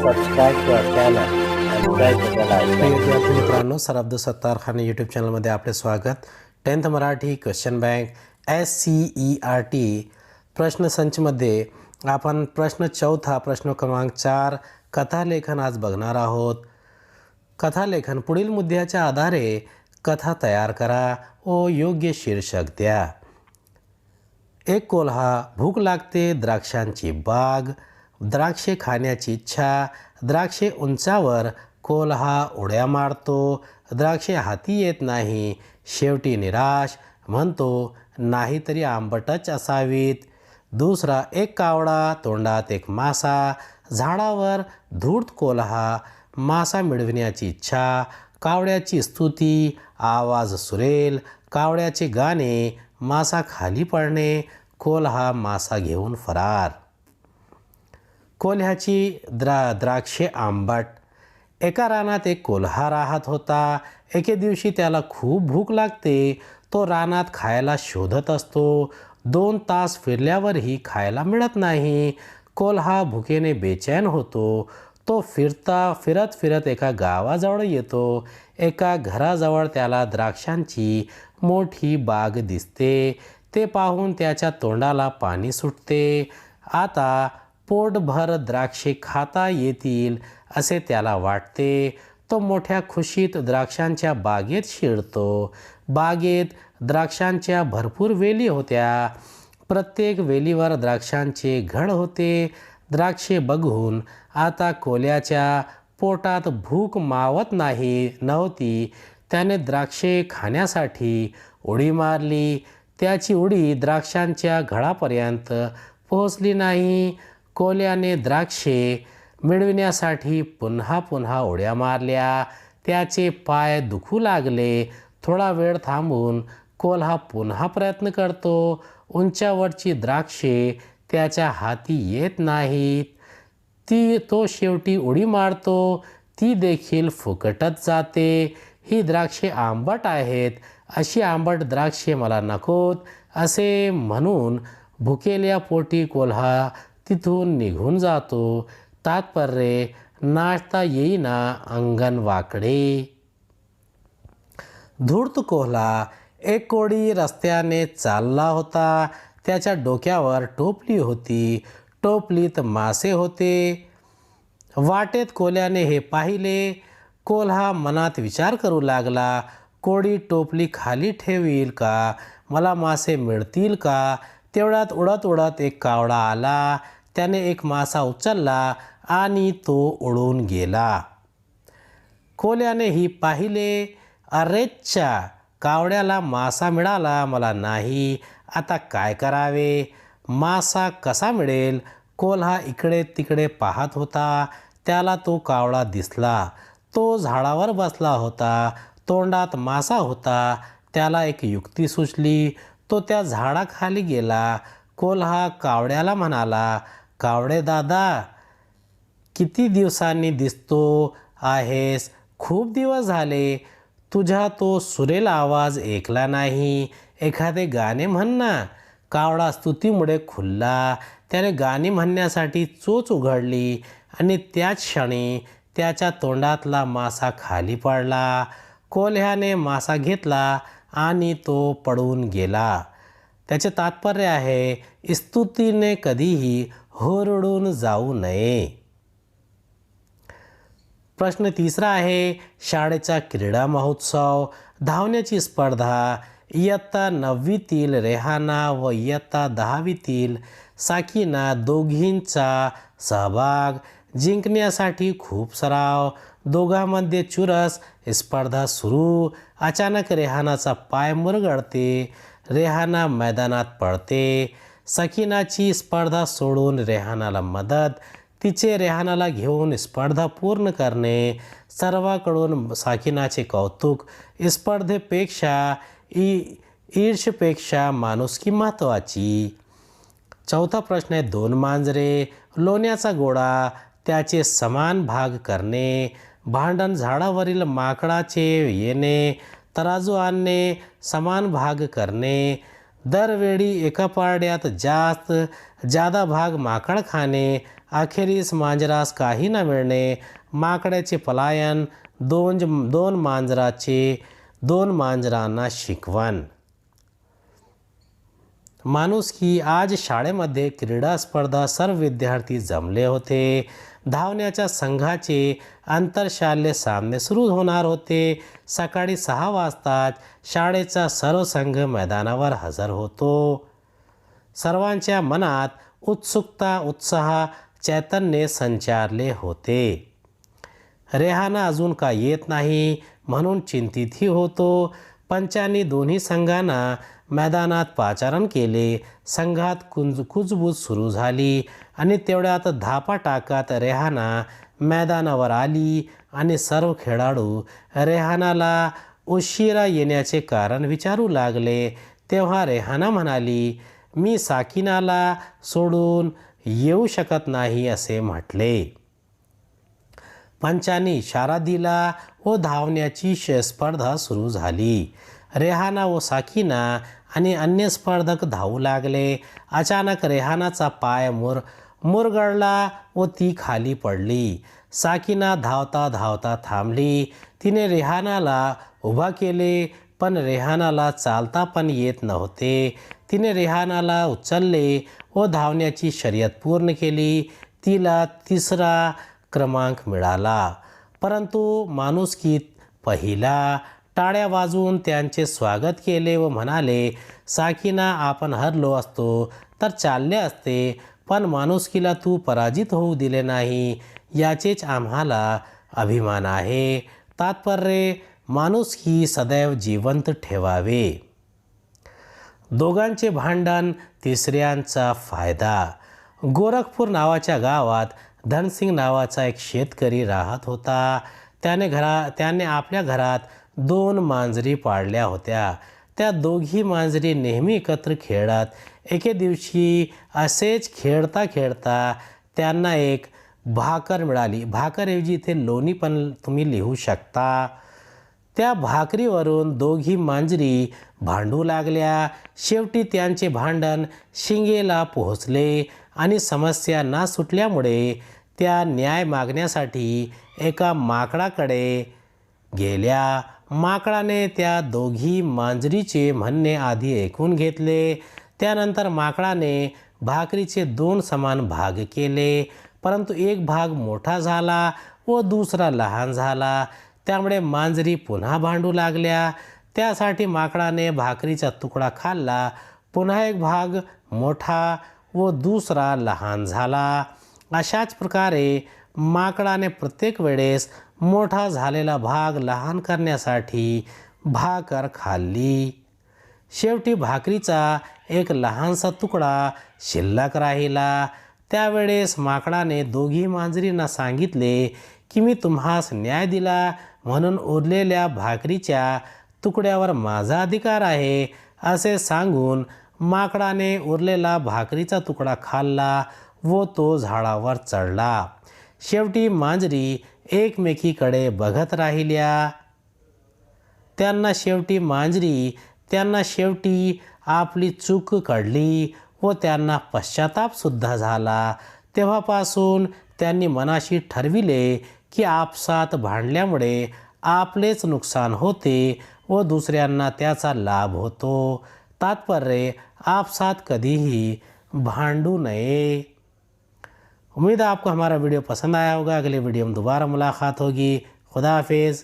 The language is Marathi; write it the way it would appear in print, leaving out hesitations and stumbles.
subscribe to our channel and press the bell icon. प्रिय विद्यार्थी मित्रांनो, सर अब्दुल सत्तार खान यूट्यूब चॅनलमध्ये आपले स्वागत. 10th Marathi question bank SCERT प्रश्नसंचमध्ये आपण प्रश्न चौथा प्रश्न क्रमांक 4 कथालेखन आज बघणार आहोत. कथालेखन पुढील मुद्द्याच्या आधारे कथा तयार करा व योग्य शीर्षक द्या. एक कोल्हा, भूक लागते, द्राक्षांची बाग, द्राक्षे खाण्याची इच्छा, द्राक्षे उंचावर, कोल्हा उड्या मारतो, द्राक्षे हाती येत नाही, शेवटी निराश, म्हणतो नाहीतरी आंबटच असावीत. दुसरा, एक कावडा, तोंडात एक मासा, झाडावर धूर्त कोल्हा, मासा मिळविण्याची इच्छा, कावड्याची स्तुती, आवाज सुरेल, कावड्याचे गाणे, मासा खाली पडणे, कोल्हा मासा घेऊन फरार. कोल्ह्याची द्राक्षे आंबट. एका रानात एक कोल्हा राहत होता. एके दिवशी त्याला खूप भूक लागते. तो रानात खायला शोधत असतो. 2 तास फिरल्यावरही खायला मिळत नाही. कोल्हा भुकेने बेचैन होतो. तो फिरत एका गावाजवळ येतो. एका घराजवळ त्याला द्राक्षांची मोठी बाग दिसते. ते पाहून त्याच्या तोंडाला पाणी सुटते. आता पोटभर द्राक्षे खाता येतील असे त्याला वाटते. तो मोठ्या खुशीत द्राक्षांच्या बागेत शिरतो. बागेत द्राक्षांच्या भरपूर वेली होत्या. प्रत्येक वेलीवर द्राक्षांचे घड होते. द्राक्षे बघून आता कोल्ह्याच्या पोटात भूक मावत नव्हती. त्याने द्राक्षे खाण्यासाठी उडी मारली. त्याची उडी द्राक्षांच्या घडापर्यंत पोहोचली नाही. कोल्ह्याने द्राक्षे मिळविण्यासाठी पुन्हा उड्या मारल्या. त्याचे पाय दुखू लागले. थोडा वेळ थांबून कोल्हा पुन्हा प्रयत्न करतो. उंचावरची द्राक्षे त्याच्या हाती येत नाहीत. तो शेवटी उडी मारतो. ती देखील फुकटच जाते. ही द्राक्षे आंबट आहेत. अशी आंबट द्राक्षे मला नकोत असे म्हणून भुकेल्या पोटी कोल्हा तिथून निघून जातो. तात्पर्य, नाचता येईना अंगण वाकडे. धूर्त कोल्हा. एक कोळी रस्त्याने चालला होता. त्याच्या डोक्यावर टोपली होती. टोपलीत मासे होते. वाटेत कोल्ह्याने हे पाहिले. कोल्हा मनात विचार करू लागला, कोळी टोपली खाली ठेवील का? मला मासे मिळतील का? तेवढ्यात उडत एक कावडा आला. त्याने एक मासा उचलला आणि तो उडून गेला. कोल्ह्याने ही पाहिले. अरेच्चा, कावड्याला मासा मिळाला, मला नाही. आता काय करावे? मासा कसा मिळेल? कोल्हा इकडे तिकडे पाहत होता. त्याला तो कावडा दिसला. तो झाडावर बसला होता. तोंडात मासा होता. त्याला एक युक्ती सुचली. तो त्या झाडाखाली गेला. कोल्हा कावड्याला म्हणाला, कावडे दादा, किती दिवसांनी दिसतो आहेस? खूप दिवस झाले. तुझा तो सुरेल आवाज ऐकला नाही. एखादे गाणे म्हण ना. कावडा स्तुतीमुळे खुलला. त्याने गाणे म्हणण्यासाठी चोच उघडली आणि त्याच क्षणी त्याच्या तोंडातला मासा खाली पडला. कोल्ह्याने मासा घेतला आणि तो पडून गेला. त्याचे तात्पर्य आहे, स्तुतीने कधीही होरडून जाऊ नये. प्रश्न तिसरा आहे, शाळेचा क्रीडा महोत्सव. धावण्याची स्पर्धा. इयत्ता 9वीतील रेहाना व इयत्ता 10वीतील साकीना दोघींचा सहभाग. जिंकण्यासाठी खूप सराव. दोघांमध्ये चुरस. स्पर्धा सुरू. अचानक रेहानाचा पाय मुरगळते. रेहाना मैदानात पडते. सकीनाची स्पर्धा सोडून रेहानाला मदत. तिचे रेहानाला घेऊन स्पर्धा पूर्ण करणे. सर्वांकडून साकीनाचे कौतुक. स्पर्धेपेक्षा ईर्ष्येपेक्षा माणुसकी महत्त्वाची. चौथा प्रश्न आहे, 2 मांजरे. लोण्याचा गोळा. त्याचे समान भाग करणे. भांडण. झाडावरील माकडाचे येणे. तराजू आणणे. समान भाग करणे. दरवेळी एका पारड्यात जास्त जादा भाग माकड खाणे, अखेरीस मांजरास काही न मिळणे, माकडाचे पलायन, दोन मांजरांना शिकवण. माणुसकी. आज शाळेमध्ये क्रीडा स्पर्धा. सर्व विद्यार्थी जमले होते. धावण्याच्या संघाचे आंतरशालेय सामने सुरू होणार होते. सकाळी 6 वाजताच शाळेचा सर्व संघ मैदानावर हजर होतो. सर्वांच्या मनात उत्सुकता, उत्साह, चैतन्य संचारले होते. रेहाना अजून का येत नाही म्हणून चिंतितही होतो. पंचांनी दोन्ही संघांना मैदानात पाचारण केले. संघात कुजबूज सुरू झाली आणि तेवढ्यात धापा टाकत रेहाना मैदानावर आली आणि सर्व खेळाडू रेहानाला उशिरा येण्याचे कारण विचारू लागले. तेव्हा रेहाना म्हणाली, मी साकिनाला सोडून येऊ शकत नाही असे म्हटले. पंचांनी इशारा दिला व धावण्याची स्पर्धा सुरू झाली. रेहाना व साकिना आणि अन्य स्पर्धक धावू लागले. अचानक रेहानाचा पाय मुरगळला व ती खाली पडली. साकिना धावता धावता थांबली. तिने रेहानाला उभा केले, पण रेहानाला चालता पण येत नव्हते. तिने रेहानाला उचलले व धावण्याची शर्यत पूर्ण केली. तिला 3रा क्रमांक मिळाला. परंतु माणुसकीत पहिला. टाळ्या वाजवून त्यांचे स्वागत केले व म्हणाले, साकिना, आपण हरलो असतो तर चालले असते, पण माणुसकीला तू पराजित होऊ दिले नाही, याचेच आम्हाला अभिमान आहे. तात्पर्य, माणुसकी सदैव जिवंत ठेवावे. दोघांचे भांडण. तिसऱ्यांचा फायदा. गोरखपूर नावाच्या गावात धनसिंग नावाचा एक शेतकरी राहत होता. त्याने आपल्या घरात 2 मांजरी पाळल्या होत्या. त्या दोघी मांजरी नेहमी एकत्र खेळत. एके दिवशी असेच खेळता खेळता त्यांना एक भाकर मिळाली. भाकरऐवजी इथे लोणी पण तुम्ही लिहू शकता. त्या भाकरीवरून दोघी मांजरी भांडू लागल्या. शेवटी त्यांचे भांडण शिंगेला पोहोचले आणि समस्या न सुटल्यामुळे त्या न्याय मागण्यासाठी एका माकडाकडे गेल्या. माकडाने त्या दोघी मांजरीचे म्हणणे आधी ऐकून घेतले. त्यानंतर माकडाने भाकरीचे 2 समान भाग केले, परंतु एक भाग मोठा झाला व दुसरा लहान झाला. त्यामुळे मांजरी पुन्हा भांडू लागल्या. त्यासाठी माकडाने भाकरीचा तुकडा खाल्ला. पुन्हा एक भाग मोठा व दुसरा लहान झाला. अशाच प्रकारे माकडाने प्रत्येक वेळेस मोठा झालेला भाग लहान करण्यासाठी भाकर खाल्ली. शेवटी भाकरीचा एक लहानसा तुकडा शिल्लक राहिला. त्यावेळेस माकडाने दोघी मांजरींना सांगितले की मी तुम्हास न्याय दिला म्हणून उरलेल्या भाकरीच्या तुकड्यावर माझा अधिकार आहे. असे सांगून माकडाने उरलेला भाकरीचा तुकडा खाल्ला व तो झाडावर चढला. शेवटी मांजरी एकमेकीकडे बघत राहिल्या. त्यांना शेवटी आपली चूक कळली व त्यांना पश्चातापसुद्धा झाला. तेव्हापासून त्यांनी मनाशी ठरविले की आपसात भांडल्यामुळे आपलेच नुकसान होते व दुसऱ्यांना त्याचा लाभ होतो. तात्पर्य, आपसात कधीही भांडू नये. उम्मीद है आपको हमारा वीडियो पसंद आया होगा. अगले वीडियो में दोबारा मुलाकात होगी. खुदा हाफिज़.